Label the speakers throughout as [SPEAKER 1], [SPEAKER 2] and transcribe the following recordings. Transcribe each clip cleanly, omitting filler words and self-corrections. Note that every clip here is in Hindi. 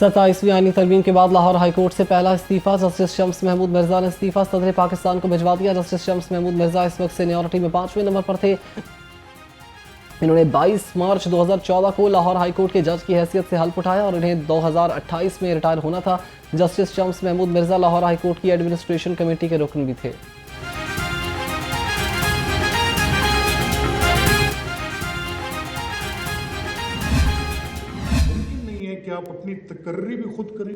[SPEAKER 1] 27वीं आईनी तरमीम के बाद लाहौर हाईकोर्ट से पहला इस्तीफा। जस्टिस शम्स महमूद मिर्जा ने इस्तीफा सदर पाकिस्तान को भिजवा दिया। जस्टिस शम्स महमूद मिर्जा इस वक्त सीनियरिटी में 5वें नंबर पर थे। इन्होंने 22 मार्च 2014 को लाहौर हाईकोर्ट के जज की हैसियत से हल्फ उठाया और इन्हें 2028 में रिटायर होना था। जस्टिस शम्स महमूद मिर्जा लाहौर हाईकोर्ट की एडमिनिस्ट्रेशन कमेटी के रुकन भी थे।
[SPEAKER 2] कि आप अपनी तकर्री भी खुद करें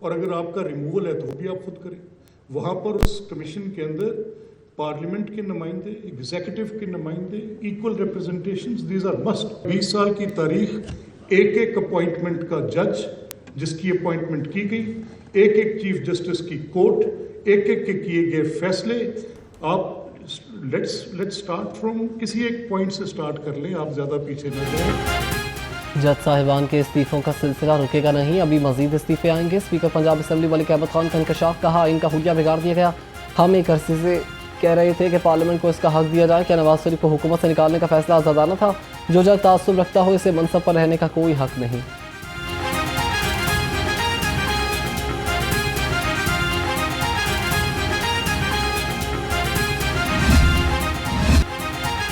[SPEAKER 2] और अगर आपका रिमूवल है तो भी आप खुद करें। वहां पर उस कमीशन के अंदर पार्लियामेंट के नुमाइंदे, एग्जीक्यूटिव के नुमाइंदे, equal representations, these are must. 20 साल की तारीख, एक एक अपॉइंटमेंट का जज जिसकी अपॉइंटमेंट की गई, एक एक चीफ जस्टिस की कोर्ट, एक एक के किए गए फैसले। आप लेट्स स्टार्ट फ्रॉम किसी एक पॉइंट से स्टार्ट कर लें, आप ज्यादा पीछे न जाएं।
[SPEAKER 1] जज साहिबान के इस्तीफों का सिलसिला रुकेगा नहीं, अभी मजीद इस्तीफे आएंगे। स्पीकर पंजाब असेंबली मलिक अहमद खान का इंकशाफ, कहा इनका हुलिया बिगाड़ दिया गया। हम एक अरसे से कह रहे थे कि पार्लियामेंट को इसका हक दिया जाए। क्या नवाज शरीफ को हुकूमत से निकालने का फैसला आज़ादाना था? जो जज तासुब रखता हो इसे मनसब पर रहने का कोई हक नहीं।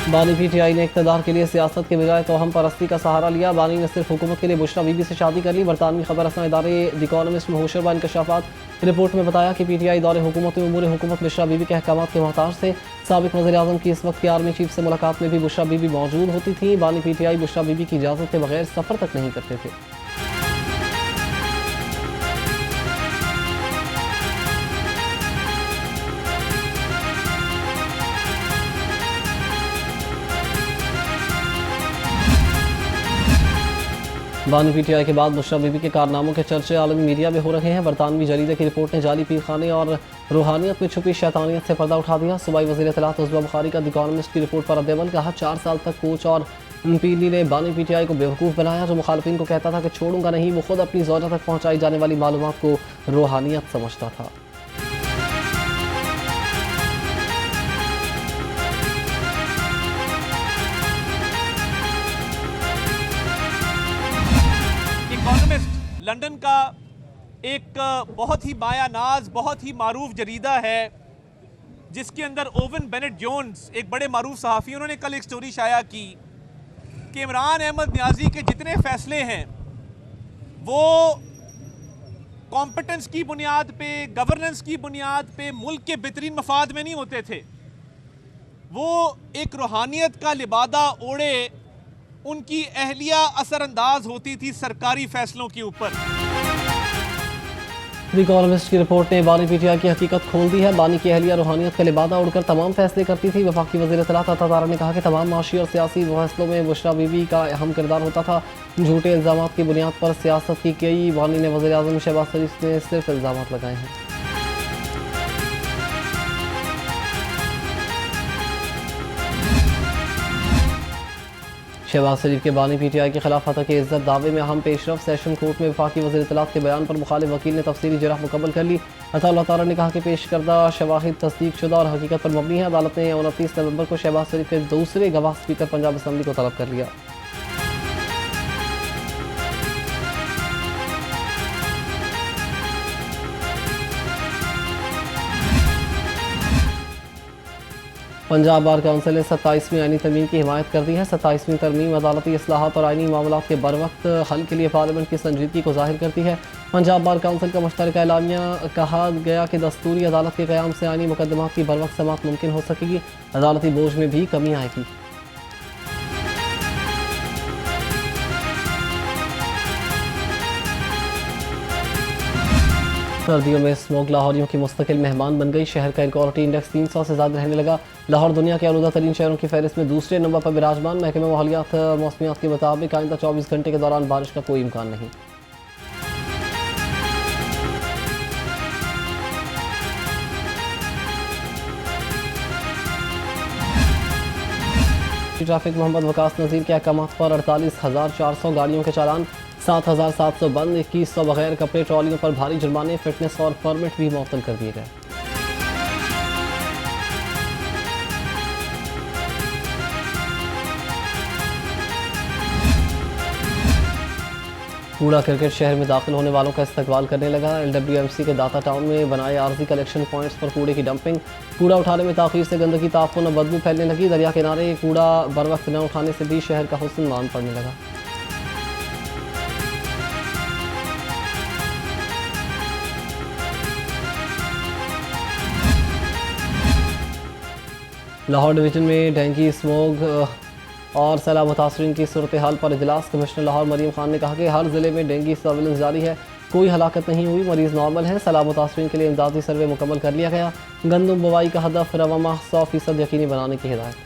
[SPEAKER 1] बानी पीटीआई ने इक़्तिदार के लिए सियासत के बजाय तोहम परस्ती का सहारा लिया। बानी ने सिर्फ हुकूमत के लिए बुशरा बीबी से शादी कर ली। बरतानवी खबर रसां इदारे द इकॉनमिस्ट में होशरबा इंकशाफात रिपोर्ट में बताया कि पीटीआई दौरे हुकूमत में उमूर हुकूमत बुशरा बीबी के अहकामात के मोहताज थे। साबिक वज़ीर आज़म की इस वक्त की आर्मी चीफ से मुलाकात में भी बुशरा बीबी मौजूद होती थी। बानी पीटीआई बुशरा बीबी की इजाज़त के बगैर सफ़र तक नहीं करते थे। बानी पीटीआई के बाद बुशरा बीबी के कारनामों के चर्चे आलमी मीडिया में हो रहे हैं। बरतानवी जरीदे की रिपोर्ट ने जाली पीरखाने और रूहानियत में छुपी शैतानियत से पर्दा उठा दिया। सूबाई वज़ीर इत्तलात उज़्मा बुखारी का द इकॉनमिस्ट की रिपोर्ट पर रद्द-ए-अमल, कहा 4 साल तक कोच और पीली ने बानी पीटीआई को बेवकूफ़ बनाया। जो मुखालफिन को कहता था कि छोड़ूंगा नहीं, वो खुद अपनी ज़ौजा तक पहुँचाई जाने वाली मालूमात को रूहानियत समझता था।
[SPEAKER 3] इकॉनमिस्ट लंदन का एक बहुत ही मायानाज, बहुत ही मारूफ जरीदा है जिसके अंदर ओवन बेनेट जोन्स, एक बड़े मारूफ सहाफ़ी, उन्होंने कल एक स्टोरी शाया की कि इमरान अहमद नियाज़ी के जितने फैसले हैं वो कॉम्पिटेंस की बुनियाद पे, गवर्नेंस की बुनियाद पे, मुल्क के बेहतरीन मफाद में नहीं होते थे। वो एक रूहानियत का लिबादा ओढ़े उनकी अहलिया असरअंदाज होती थी सरकारी फैसलों के ऊपर।
[SPEAKER 1] द इकॉनमिस्ट की रिपोर्ट ने बानी पीटीआई की हकीकत खोल दी है। बानी की अहलिया रूहानियत का लिबादा उड़कर तमाम फैसले करती थी। वफाकी वज़ीर इत्तलात अता तारा ने कहा कि तमाम माशी और सियासी फैसलों में बुशरा बीबी का अहम किरदार होता था। झूठे इल्ज़ामात की बुनियाद पर सियासत की गई। बानी ने वज़ीर आज़म शहबाज शरीफ ने सिर्फ इल्ज़ामात लगाए हैं। शहबाज शरीफ के बानी पीटीआई के खिलाफ हतक इज्जत दावे में अहम पेशरफ। सेशन कोर्ट में वफाकी वज़ीर इत्तलात के बयान पर मुखालिफ वकील ने तफसीली जराह मुकम्मल कर ली। अता तारा ने कहा कि पेश करदा शवाहिद तस्दीक शुदा और हकीकत पर मबनी है। अदालत ने 29 नवंबर को शहबाज शरीफ के दूसरे गवाह स्पीकर पंजाब असेंबली को तलब कर लिया। पंजाब बार काउंसिल ने 27वीं आईनी तरमीम की हिमायत कर दी है। 27वीं तरमीम अदालती इस्लाहात और आईनी मामलात के बरवक्त हल के लिए पार्लियामेंट की संजीदगी को जाहिर करती है। पंजाब बार काउंसिल का मुश्तरका एलामिया कहा गया कि दस्तूरी अदालत के क़याम से आईनी मुकदमात की बरवक्त समाअत मुमकिन हो सकेगी। अदालती बोझ में भी कमी आएगी। सर्दियों में स्मोक लाहौरियों की मुस्तकिल मेहमान बन गई। शहर का इनक्वालिटी इंडेक्स 300 से ज़्यादा रहने लगा। लाहौर दुनिया के आलूदा तरीन शहरों की फहरिस्त में दूसरे नंबर पर विराजमान। महकमा माहौलियात मौसमियात के मुताबिक आइंदा 24 घंटे के दौरान बारिश का कोई इम्कान नहीं। ट्रैफिक मोहम्मद वकास नज़ीर के अहकामात पर 48,400 गाड़ियों के चालान, 7,700 बंद, 2100 बगैर कपड़े ट्रॉलियों पर भारी जुर्माने, फिटनेस और परमिट भी मुअत्तल कर दिए गए। कूड़ा क्रिकेट शहर में दाखिल होने वालों का इस्तकबाल करने लगा। LWMC के दाता टाउन में बनाए आर्जी कलेक्शन पॉइंट्स पर कूड़े की डंपिंग। कूड़ा उठाने में ताखीर से गंदगी, ताफुन और बदबू फैलने लगी। दरिया किनारे कूड़ा बर वक्त न उठाने से भी शहर का हुस्न मान पड़ने लगा। लाहौर डिवीजन में डेंगू, स्मोग और सैलाब मुतासरीन की सूरत हाल पर इजलास। कमिश्नर लाहौर मरीम खान ने कहा कि हर जिले में डेंगू सर्विलेंस जारी है, कोई हलाकत नहीं हुई, मरीज नॉर्मल है। सैलाब मुतासरीन के लिए इमदादी सर्वे मुकम्मल कर लिया गया। गंदम बुवाई का हदफ रवा माह 100% यकीनी बनाने की हिदायत।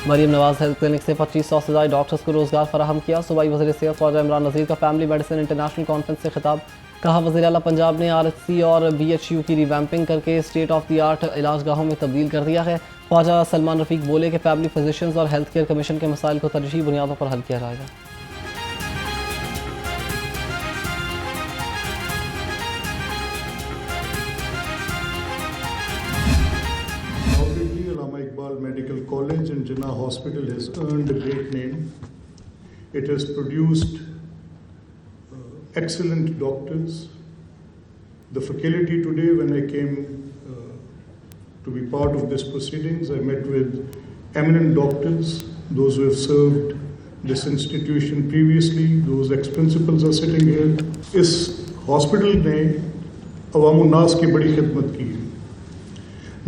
[SPEAKER 1] मरीम नवाज हेल्थ क्लिनिक से 2500 से ज़्यादा डॉक्टर्स को रोजगार फराहम किया। सूबाई वज़ीर सेहत ख्वाजा इमरान नज़ीर का फैमिली मेडिसिन इंटरनेशनल कॉन्फ्रेंस से खिताब। कहा वज़ीर आला पंजाब ने RHC और BHU की रिवैम्पिंग करके स्टेट ऑफ द आर्ट इलाज गाहों में तब्दील कर दिया है। ख्वाजा सलमान रफीक बोले कि फैमिली फिजिशियंस और हेल्थ केयर कमीशन के मसाइल को तरजीही बुनियादों पर हल किया जाएगा।
[SPEAKER 2] Allama Iqbal Medical College and Jinnah Hospital has earned a great name. It has produced excellent doctors. The faculty today, when I came to be part of this proceedings, I met with eminent doctors, those who have served this institution previously, those ex-principals are sitting here. इस हॉस्पिटल ने अवाम उन्नास की बड़ी खिदमत की है,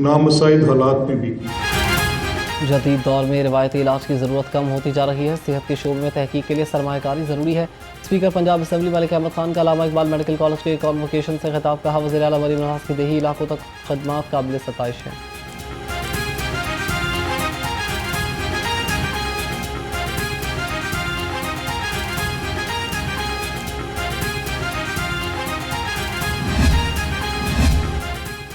[SPEAKER 2] नामसाइद हालात में भी।
[SPEAKER 1] जदीद दौर में रिवायती इलाज की ज़रूरत कम होती जा रही है। सेहत के शोबे में तहकीक के लिए सरमायाकारी ज़रूरी है। स्पीकर पंजाब असम्बली मलिक अहमद खान का अल्लामा इकबाल मेडिकल कॉलेज के कॉन्वोकेशन से खिताब। कहा वज़ीर आला मरीम नवाज की देही इलाकों तक खदमात काबिल सताइश है।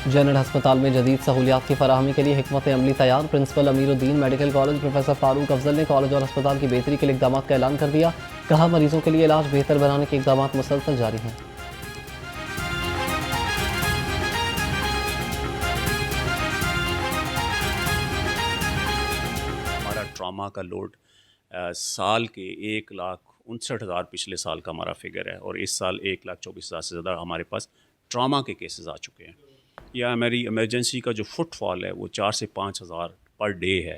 [SPEAKER 1] जनरल अस्पताल में जदीद सहूलियात की फराहमी के लिए हिकमत अमली तैयार। Principal Ameeruddin medical college professor Farooq Afzal ने कॉलेज और अस्पताल की बेहतरी के लिए इकदाम का ऐलान कर दिया। कहा मरीजों के लिए इलाज बेहतर बनाने के इकदाम मुसलसल जारी हैं।
[SPEAKER 4] हमारा ट्रॉमा का लोड साल के 1,59,000 पिछले साल का हमारा फिगर है और इस साल 1,24,000 से ज़्यादा हमारे पास ट्रॉमा के केसेस आ चुके हैं। या हमारी इमरजेंसी का जो फुटफॉल है वो 4 से 5,000 पर डे है।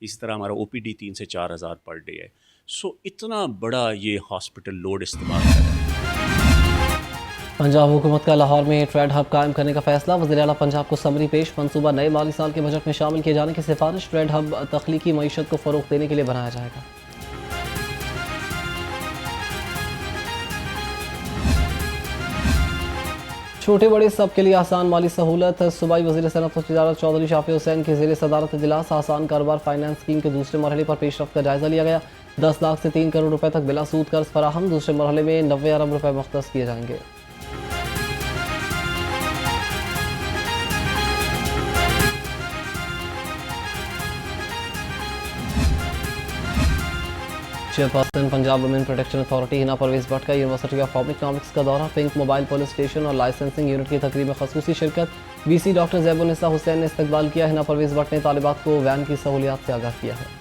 [SPEAKER 4] इसी तरह हमारा OPD 3 से 4,000 पर डे है। सो इतना बड़ा ये हॉस्पिटल लोड इस्तेमाल कर रहा है।
[SPEAKER 1] पंजाब हुकूमत का लाहौर में ट्रेड हब कायम करने का फैसला। वज़ीर आला पंजाब को समरी पेश। मंसूबा नए माली साल के बजट में शामिल किए जाने की सिफारिश। ट्रेड हब तख्लीकी मईशत को फ़रोग़ देने के लिए बनाया जाएगा। छोटे बड़े सब के लिए आसान माली सहूलत। सूबाई वज़ीर सनअत व तिजारत चौधरी शाफी हुसैन की ज़ेर सदारत इजलास आसान कारोबार फाइनेंस स्कीम के दूसरे मरहले पर पेशरफ्त का जायजा लिया गया। 10 लाख से 3 करोड़ रुपए तक बिला सूद कर्ज फराहम। दूसरे मरहले में 90 अरब रुपए मुख्तस किए जाएंगे। Chairperson Punjab women protection authority Hina Parvez Bhatt का यूनिवर्सिटी ऑफ पब्लिक इकनॉमिक्स का दौरा। पिंक मोबाइल पुलिस स्टेशन और लाइसेंसिंग यूनिट की तकरीब में खसूसी शिरकत। VC डॉक्टर ज़ैबुन्निसा हुसैन ने इस्तकबाल किया। हिना परवेज भट्ट ने तालिबात को वैन की सहूलियात से आगाह किया है।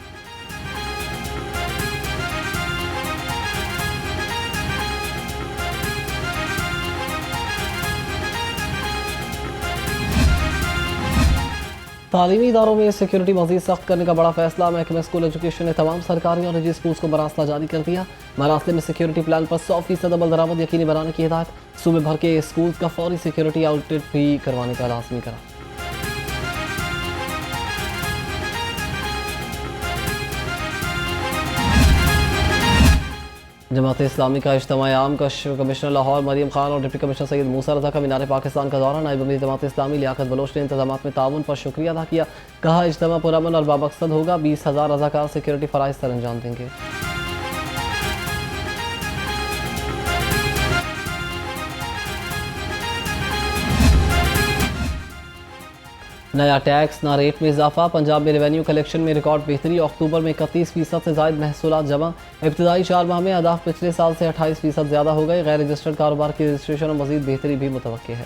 [SPEAKER 1] तालीमी इदारों में सिक्योरिटी मज़ीद सख्त करने का बड़ा फैसला। महकमा स्कूल एजुकेशन ने तमाम सरकारी और निजी स्कूल्स को मरासला जारी कर दिया। मरासले में सिक्योरिटी प्लान पर 100% अमल दरामद यकीनी बनाने की हिदायत। सूबे भर के स्कूल्स का फौरी सिक्योरिटी ऑडिट भी करवाने का लाजमी करा। जमात इस्लामी का इज्तिमा आम का कमिश्नर लाहौर मरीम खान और डिप्टी कमिश्नर सैयद मूसा रजा का मीनार पाकिस्तान का दौरा। नायब अमीर जमात इस्लामी लियाकत बलोच ने इंतजाम में ताउन पर शुक्रिया अदा किया। कहा इज्तिमा पुरअमन और बामकसद होगा। 20,000 रजाकार सिक्योरिटी फ़राइज़ सर अंजाम देंगे। नया टैक्स ना रेट में इजाफा। पंजाब में रेवेन्यू कलेक्शन में रिकॉर्ड बेहतरी। अक्टूबर में 31% से ज़ायद महसूलात जमा। इब्तदाई 4 माह में अहदाफ पिछले साल से 28% ज़्यादा हो गए। गैर रजिस्टर्ड कारोबार की रजिस्ट्रेशन और मज़ीद बेहतरी भी मुतवक्के है।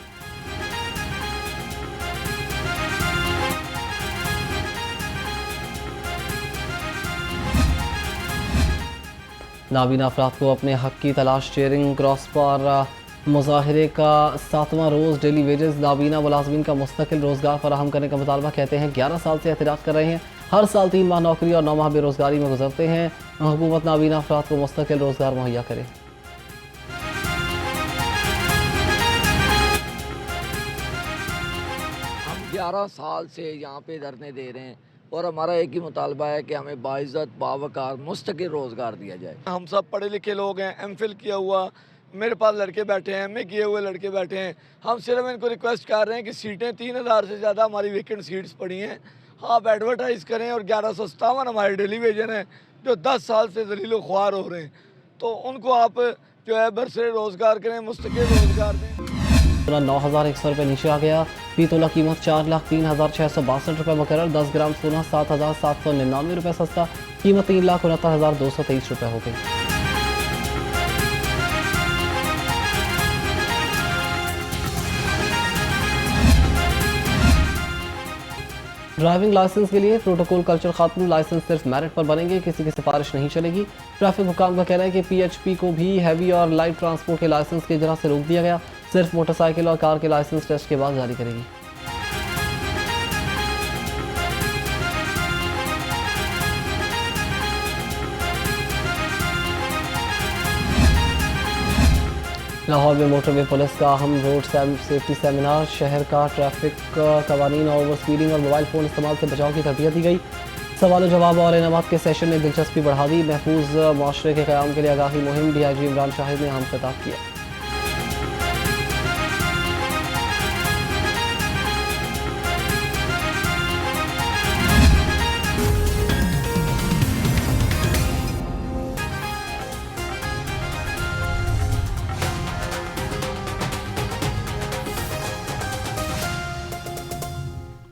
[SPEAKER 1] नाबीना अफराद को अपने हक की तलाश चेयरिंग क्रॉस पर मुजाहरे का 7वां रोज़ डेली वेजेस नाबीना मुलाजमीन का मुस्तकिल रोज़गार फराहम करने का मुतालबा कहते हैं। 11 साल से एहतजाज कर रहे हैं। हर साल 3 माह नौकरी और 9 माह बेरोज़गारी में गुजरते हैं। हुकूमत नाबीना अफराद को मुस्तकिल रोज़गार मुहैया करे।
[SPEAKER 5] हम 11 साल से यहाँ पे धरने दे रहे हैं और हमारा एक ही मुतालबा है कि हमें बाइज़्ज़त बावकार मुस्तकिल रोज़गार दिया जाए। हम सब पढ़े लिखे लोग हैं, एमफिल किया हुआ मेरे पास लड़के बैठे हैं, एमए किए हुए लड़के बैठे हैं। हम सिर्फ इनको रिक्वेस्ट कर रहे हैं कि सीटें 3000 से ज़्यादा हमारी वैकेंट सीट्स पड़ी हैं, आप एडवर्टाइज़ करें। और 1157 हमारे डेली वेजन हैं जो 10 साल से ज़लील ख्वार हो रहे हैं, तो उनको आप जो है बरसरे रोज़गार करें, मुस्तकिल रोज़गार दें।
[SPEAKER 1] 9,100 रुपये नीचे आ गया। पीतोला कीमत 4,03,662 रुपये मुकर्रर। 10 ग्राम सोना 7,799 रुपये सस्ता। कीमत 3,69,223 रुपये हो गई। ड्राइविंग लाइसेंस के लिए प्रोटोकॉल कल्चर खात्म। लाइसेंस सिर्फ मेरिट पर बनेंगे, किसी की सिफारिश नहीं चलेगी। ट्रैफिक हुकाम का कहना है कि PHP को भी हैवी और लाइट ट्रांसपोर्ट के लाइसेंस की इजरा से रोक दिया गया। सिर्फ मोटरसाइकिल और कार के लाइसेंस टेस्ट के बाद जारी करेगी। लाहौर में मोटरवे पुलिस का अहम रोड सेफ्टी सेमिनार। शहर का ट्रैफिक कवानीन और ओवर स्पीडिंग और मोबाइल फ़ोन इस्तेमाल से बचाव की तरबियत दी गई। सवाल जवाब और इनामात के सेशन ने दिलचस्पी बढ़ा दी। महफूज माशरे के क़याम के लिए आगाही मुहिम। DIG इमरान शाहिद ने अहम खिताब किया।